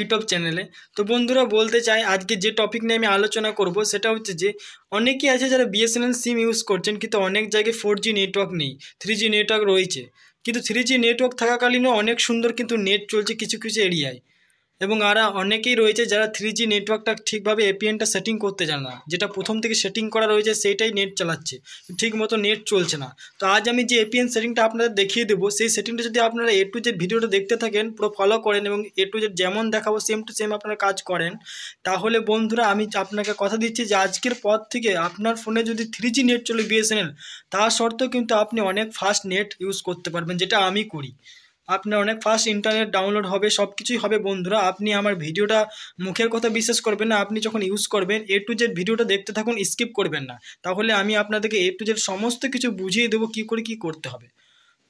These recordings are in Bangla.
ইউটিউব চ্যানেলে। তো বন্ধুরা বলতে চাই আজকে যে টপিক নিয়ে আমি আলোচনা করব সেটা হচ্ছে যে অনেকেই আছে যারা বিএসএনএল সিম ইউজ করছেন কিন্তু অনেক জায়গায় 4G নেটওয়ার্ক নেই, 3G নেটওয়ার্ক রয়েছে। কিন্তু 3G নেটওয়ার্ক থাকাকালীনও অনেক সুন্দর কিন্তু নেট চলছে কিছু কিছু এরিয়ায়। এবং আর অনেকেই রয়েছে যারা 3G নেটওয়ার্কটা ঠিকভাবে এপিএনটা সেটিং করতে জানে না, যেটা প্রথম থেকে সেটিং করা রয়েছে সেইটাই নেট চালাচ্ছে, ঠিক মতো নেট চলছে না। তো আজ আমি যে এপিএন সেটিংটা আপনাদের দেখিয়ে দেবো, সেই সেটিংটা যদি আপনারা A to Z ভিডিওটা দেখতে থাকেন, পুরো ফলো করেন এবং A to Z যেমন দেখাবো সেম টু সেম আপনারা কাজ করেন, তাহলে বন্ধুরা আমি আপনাকে কথা দিচ্ছি যে আজকের পর থেকে আপনার ফোনে যদি 3G নেট চলে বিএসএনএল, তা সত্ত্বেও কিন্তু আপনি অনেক ফাস্ট নেট ইউজ করতে পারবেন, যেটা আমি করি। আপনার অনেক ফাস্ট ইন্টারনেট ডাউনলোড হবে, সব কিছুই হবে বন্ধুরা। আপনি আমার ভিডিওটা মুখের কথা বিশ্বাস করবেন না, আপনি যখন ইউজ করবেন A to Z ভিডিওটা দেখতে থাকুন, স্কিপ করবেন না, তাহলে আমি আপনাদেরকে A to Z সমস্ত কিছু বুঝিয়ে দেবো কী করে কী করতে হবে।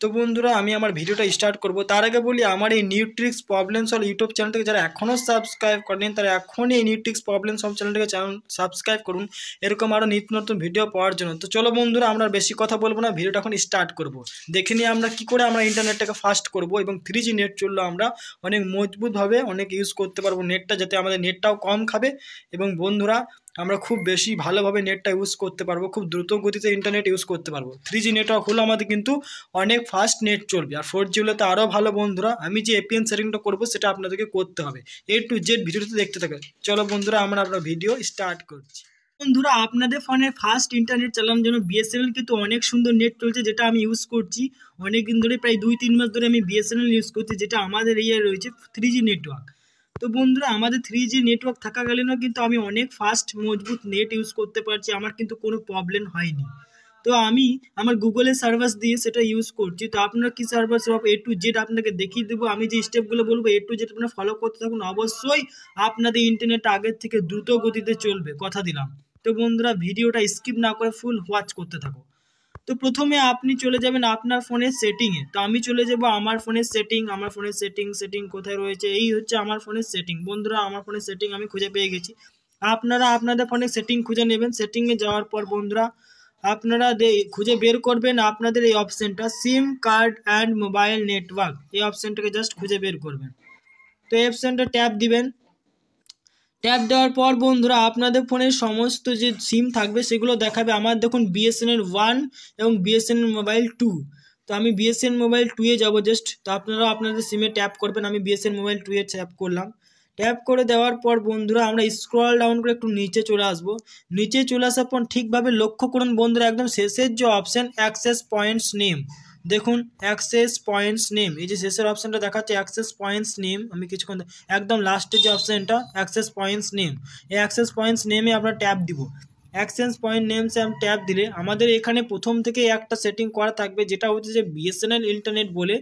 তো বন্ধুরা আমি আমার ভিডিওটা স্টার্ট করব, তার আগে বলি আমার এই নিউট্রিক্স প্রবলেম সলভ ইউটিউব চ্যানেলটাকে যারা এখনও সাবস্ক্রাইব করেন তারা এখনই এই নিউট্রিক্স প্রবলেম সলভ চ্যানেলটাকে সাবস্ক্রাইব করুন এরকম আরও নিত্য নতুন ভিডিও পাওয়ার জন্য। তো চলো বন্ধুরা আমরা বেশি কথা বলবো না, ভিডিওটা এখন স্টার্ট করব। দেখে নিয়ে আমরা কী করে আমরা ইন্টারনেটটাকে ফাস্ট করব এবং 3G নেট চললে আমরা অনেক মজবুতভাবে অনেক ইউজ করতে পারবো নেটটা, যাতে আমাদের নেটটাও কম খাবে এবং বন্ধুরা আমরা খুব বেশি ভালোভাবে নেটটা ইউজ করতে পারবো, খুব দ্রুত গতিতে ইন্টারনেট ইউজ করতে পারবো। 3G নেটওয়ার্ক হলো আমাদের কিন্তু অনেক ফাস্ট নেট চলবে, আর 4G হলে তো আরও ভালো বন্ধুরা। আমি যে এপিএন সেটিংটা করবো সেটা আপনাদেরকে করতে হবে, A to Z ভিডিওতে দেখতে থাকে। চলো বন্ধুরা আমরা আপনার ভিডিও স্টার্ট করছি। বন্ধুরা আপনাদের ফোনে ফাস্ট ইন্টারনেট চালানোর জন্য বিএসএনএল কিন্তু অনেক সুন্দর নেট চলছে, যেটা আমি ইউজ করছি অনেক দিন ধরে, প্রায় 2-3 মাস ধরে আমি বিএসএনএল ইউজ করছি, যেটা আমাদের এরিয়ায় রয়েছে 3G নেটওয়ার্ক। তো বন্ধুরা আমাদের 3G নেটওয়ার্ক থাকাকালীনও কিন্তু আমি অনেক ফাস্ট মজবুত নেট ইউজ করতে পারছি, আমার কিন্তু কোনো প্রবলেম হয়নি। তো আমি আমার গুগলের সার্ভিস দিয়ে সেটা ইউজ করছি। তো আপনারা কি সার্ভিস সব A to Z আপনাকে দেখিয়ে দেবো, আমি যে স্টেপগুলো বলবো A to Z আপনারা ফলো করতে থাকুন, অবশ্যই আপনাদের ইন্টারনেট আগের থেকে দ্রুত গতিতে চলবে, কথা দিলাম। তো বন্ধুরা ভিডিওটা স্কিপ না করে ফুল ওয়াচ করতে থাকো। তো প্রথমে আপনি চলে যাবেন আপনার ফোনের সেটিংয়ে। তো আমি চলে যাব আমার ফোনের সেটিং। আমার ফোনের সেটিং কোথায় রয়েছে, এই হচ্ছে আমার ফোনের সেটিং। বন্ধুরা আমার ফোনের সেটিং আমি খুঁজে পেয়ে গেছি। আপনারা আপনাদের ফোনের সেটিং খুঁজে নেবেন। সেটিংয়ে যাওয়ার পর বন্ধুরা আপনারা খুঁজে বের করবেন আপনাদের এই অপশানটা সিম কার্ড অ্যান্ড মোবাইল নেটওয়ার্ক, এই অপশানটাকে জাস্ট খুঁজে বের করবেন। তো এই অপশানটা ট্যাপ দিবেন। ট্যাপ দেওয়ার পর বন্ধুরা আপনাদের ফোনের সমস্ত যে সিম থাকবে সেগুলো দেখাবে। আমার দেখুন বিএসএনএল 1 এবং বিএসএনএল মোবাইল 2। তো আমি বিএসএনএল মোবাইল 2 এ যাবো জাস্ট। তো আপনারা আপনাদের সিমে ট্যাপ করবেন, আমি বিএসএনএল মোবাইল 2 এ ট্যাপ করলাম। ট্যাপ করে দেওয়ার পর বন্ধুরা আমরা স্ক্রল ডাউন করে একটু নিচে চলে আসবো। নিচে চলে আসার পর ঠিকভাবে লক্ষ্য করুন বন্ধুরা, একদম শেষের যে অপশান অ্যাক্সেস পয়েন্টস নেম, দেখুন অ্যাক্সেস পয়েন্টস নেম, এই যে শেষের অপশানটা দেখাচ্ছে অ্যাক্সেস পয়েন্টস নেম, আমি কিছুক্ষণ একদম লাস্টের যে অপশানটা অ্যাক্সেস পয়েন্টস নেম, এই অ্যাক্সেস পয়েন্টস নেমে আমরা ট্যাপ দিব। অ্যাক্সেস পয়েন্ট নেমসে আমি ট্যাপ দিলে আমাদের এখানে প্রথম থেকে একটা সেটিং করা থাকবে, যেটা হচ্ছে যে বিএসএনএল ইন্টারনেট বলে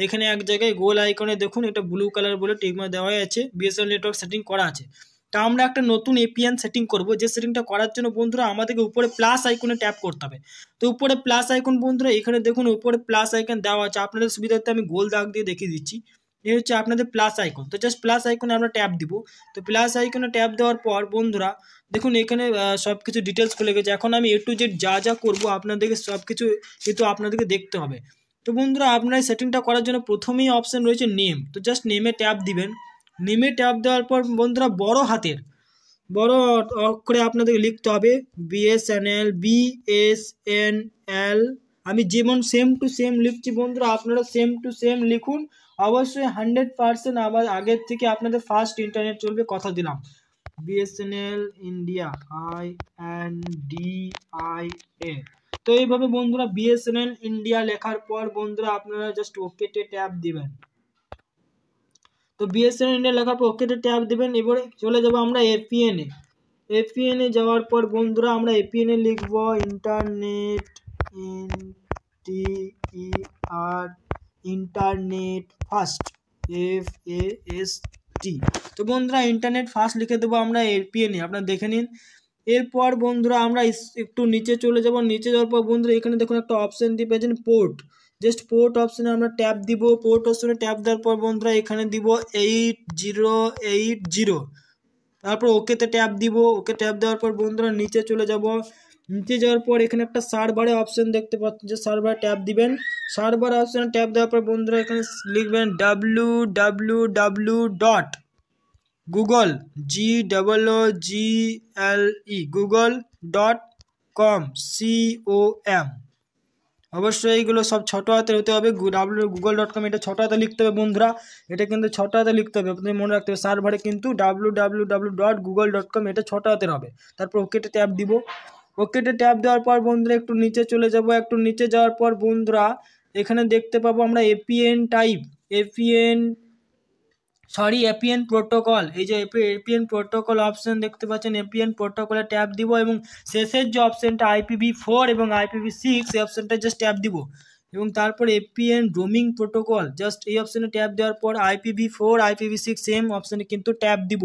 এখানে এক জায়গায় গোল আইকনে দেখুন এটা ব্লু কালার বলে টিকমার্ক দেওয়া আছে, বিএসএনএল নেটওয়ার্ক সেটিং করা আছে। তা আমরা একটা নতুন এপিএন সেটিং করব, যে সেটিংটা করার জন্য বন্ধুরা আমাদেরকে উপরে প্লাস আইকনে ট্যাপ করতে হবে। তো উপরে প্লাস আইকন বন্ধুরা এখানে দেখুন উপরে প্লাস আইকন দেওয়া আছে, আপনাদের সুবিধার্থে আমি গোল দাগ দিয়ে দেখিয়ে দিচ্ছি। এই হচ্ছে আপনাদের প্লাস আইকন। তো জাস্ট প্লাস আইকনে আমরা ট্যাপ দিব। তো প্লাস আইকনে ট্যাপ দেওয়ার পর বন্ধুরা দেখুন এখানে সব কিছু ডিটেলস খুলে গেছে। এখন আমি A to Z যা যা করবো আপনাদেরকে সব কিছু কিন্তু আপনাদেরকে দেখতে হবে। তো বন্ধুরা আপনার সেটিংটা করার জন্য প্রথমেই অপশান রয়েছে নেম। তো জাস্ট নেমে ট্যাপ দিবেন। নেমে ট্যাপ দেওয়ার পর বন্ধুরা বড় অক্ষরে আপনাদেরকে লিখতে হবে বিএসএনএল BSNL। আমি যেমন সেম টু সেম লিখছি বন্ধুরা আপনারা সেম টু সেম লিখুন, অবশ্যই 100% আবার আগের থেকে আপনাদের ফাস্ট ইন্টারনেট চলবে, কথা দিলাম। BSNL India INDIA। তো এইভাবে বন্ধুরা বিএসএনএল ইন্ডিয়া লেখার পর বন্ধুরা আপনারা জাস্ট ওকেতে ট্যাপ দিবেন। তো বিএসএনএল ইন্ডিয়া লেখার পর ওকেতে ট্যাপ দিবেন। এবারে চলে যাব আমরা এপিএনে যাওয়ার পর বন্ধুরা আমরা এপিএনে লিখব ইন্টারনেট ইন্টারনেট ফাস্ট FAST। তো বন্ধুরা ইন্টারনেট ফাস্ট লিখে দেবো আমরা এপিএনে, আপনারা দেখে নিন। এরপর বন্ধুরা আমরা একটু নিচে চলে যাব। নিচে যাওয়ার পর বন্ধুরা এখানে দেখুন একটা অপশান দিয়ে পেয়েছেন পোর্ট, জাস্ট পোর্ট অপশানে আমরা ট্যাপ দিব। পোর্ট অপশানে ট্যাপ দেওয়ার পর বন্ধুরা এখানে দিব 8080। তারপর ওকেতে ট্যাপ দিব। ওকে ট্যাপ দেওয়ার পর বন্ধুরা নিচে চলে যাব। নিচে যাওয়ার পর এখানে একটা সার্ভারে অপশান দেখতে পাচ্ছেন, যে সার্ভারে ট্যাপ দিবেন। সার্ভার অপশানে ট্যাপ দেওয়ার পর বন্ধুরা এখানে লিখবেন www. Google GOOGLE google.com COM। অবশ্যই এইগুলো সব ছোট হাতে হতে হবে। google.com এটা ছোট হাতে লিখতে হবে বন্ধুরা, এটা কিন্তু ছোট হাতে লিখতে হবে, আপনি মনে রাখতে হবে। সার্ভারে কিন্তু www.google.com এটা ছোট হাতের হবে। তারপর ওকেতে ট্যাপ দিব। ওকেতে ট্যাপ দেওয়ার পর বন্ধুরা একটু নিচে চলে যাব। একটু নিচে যাওয়ার পর বন্ধুরা এখানে দেখতে পাবো আমরা এপিএন প্রোটোকল, এই যে এপিএন প্রোটোকল অপশন দেখতে পাচ্ছেন, এপিএন প্রোটোকলে ট্যাপ দিব এবং শেষের যে অপশনটা IPv4 এবং IPv6 এই অপশনটা জাস্ট ট্যাপ দিব এবং তারপর এপিএন রোমিং প্রোটোকল জাস্ট এই অপশনে ট্যাপ দেওয়ার পর IPv4 IPv6 সেম অপশনে কিন্তু ট্যাপ দিব।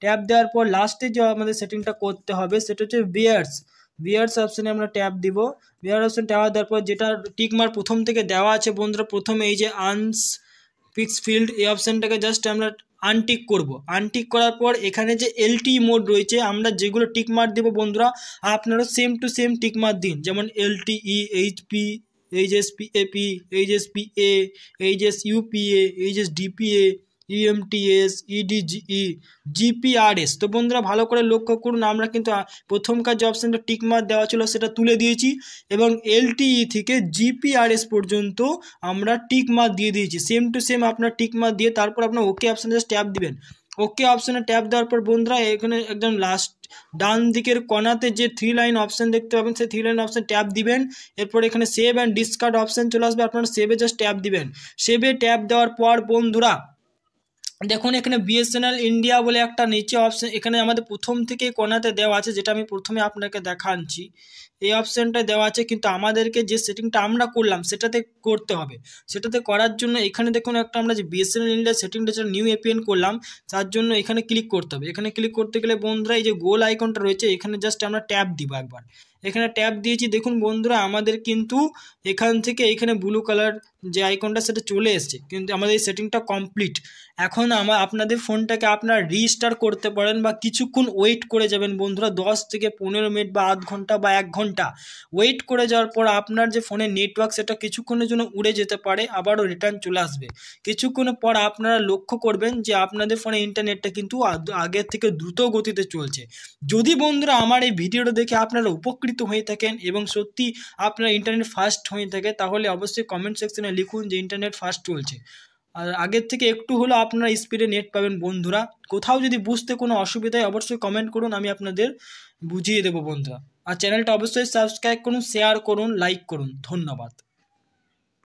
ট্যাপ দেওয়ার পর লাস্টে যে আমাদের সেটিংটা করতে হবে সেটা হচ্ছে বিয়ার্স অপশনে আমরা ট্যাপ দিব। বিয়ার অপশন ট্যাপ দেওয়ার পর যেটা টিকমার প্রথম থেকে দেওয়া আছে বন্ধুরা, প্রথমে এই যে ফিক্স ফিল্ড এই অপশানটাকে জাস্ট আমরা আনটিক করব। আনটিক করার পর এখানে যে LTE মোড রয়েছে আমরা যেগুলো টিক মার্ক দেবো বন্ধুরা আপনারা same to same tick mark দিন, যেমন LTE HP HSPAP HSPA HSUPA HSDPA EMTS EDGE GPRS। তো বন্ধুরা ভালো করে লক্ষ্য করুন, আমরা কিন্তু প্রথমকার যে অপশানটা টিক মার্ক দেওয়া ছিল সেটা তুলে দিয়েছি এবং LTE থেকে GPRS পর্যন্ত আমরা টিক মার্ক দিয়ে দিয়েছি। সেম টু সেম আপনার টিক মার্ক দিয়ে তারপর আপনার ওকে অপশানে জাস্ট ট্যাপ দিবেন। ওকে অপশানে ট্যাপ দেওয়ার পর বন্ধুরা এখানে একদম লাস্ট ডান দিকের কোণাতে যে 3 লাইন অপশান দেখতে পাবেন সেই 3 লাইন অপশান ট্যাপ দিবেন। এরপর এখানে সেভ অ্যান্ড ডিসকার্ড অপশান চলে আসবে, আপনারা সেভে জাস্ট ট্যাপ দিবেন। সেভে ট্যাপ দেওয়ার পর বন্ধুরা দেখুন এখানে BSNL ইন্ডিয়া বলে একটা নিচে অপশান এখানে আমাদের প্রথম থেকে কোণাতে দেওয়া আছে, যেটা আমি প্রথমে আপনাকে দেখাচ্ছি। এই অপশানটা দেওয়া আছে কিন্তু আমাদেরকে যে সেটিংটা আমরা করলাম সেটাতে করতে হবে। সেটাতে করার জন্য এখানে দেখুন একটা আমরা যে BSNL ইন্ডিয়া সেটিংটা যেটা নিউ এপিএন করলাম তার জন্য এখানে ক্লিক করতে হবে। এখানে ক্লিক করতে গেলে বন্ধুরা এই যে গোল আইকনটা রয়েছে এখানে জাস্ট আমরা ট্যাপ দিব একবার। এখানে ট্যাপ দিয়েছি, দেখুন বন্ধুরা আমাদের কিন্তু এখান থেকে এখানে ব্লু কালার যে আইকনটা সেটা চলে এসেছে, কিন্তু আমাদের এই সেটিংটা কমপ্লিট। এখন আপনাদের ফোনটাকে আপনারা রিস্টার্ট করতে পারেন বা কিছুক্ষণ ওয়েট করে যাবেন বন্ধুরা, 10 থেকে 15 মিনিট বা আধ ঘন্টা বা 1 ঘন্টা ওয়েট করে যাওয়ার পর আপনার যে ফোনের নেটওয়ার্ক সেটা কিছুক্ষণের জন্য উড়ে যেতে পারে, আবারও রিটার্ন চলে আসবে। কিছুক্ষণের পর আপনারা লক্ষ্য করবেন যে আপনাদের ফোনে ইন্টারনেটটা কিন্তু আগের থেকে দ্রুত গতিতে চলছে। যদি বন্ধুরা আমার এই ভিডিওটা দেখে আপনারা উপকৃত হয়ে থাকেন এবং সত্যি আপনার ইন্টারনেট ফাস্ট হয়ে থাকে তাহলে অবশ্যই কমেন্ট সেকশনে লিখুন যে ইন্টারনেট ফাস্ট চলছে। আর আগের থেকে একটু হলেও আপনারা স্পিডে নেট পাবেন বন্ধুরা। কোথাও যদি বুঝতে কোনো অসুবিধা হয় অবশ্যই কমেন্ট করুন, আমি আপনাদের বুঝিয়ে দেবো বন্ধুরা। আর চ্যানেলটা অবশ্যই সাবস্ক্রাইব করুন, শেয়ার করুন, লাইক করুন। ধন্যবাদ।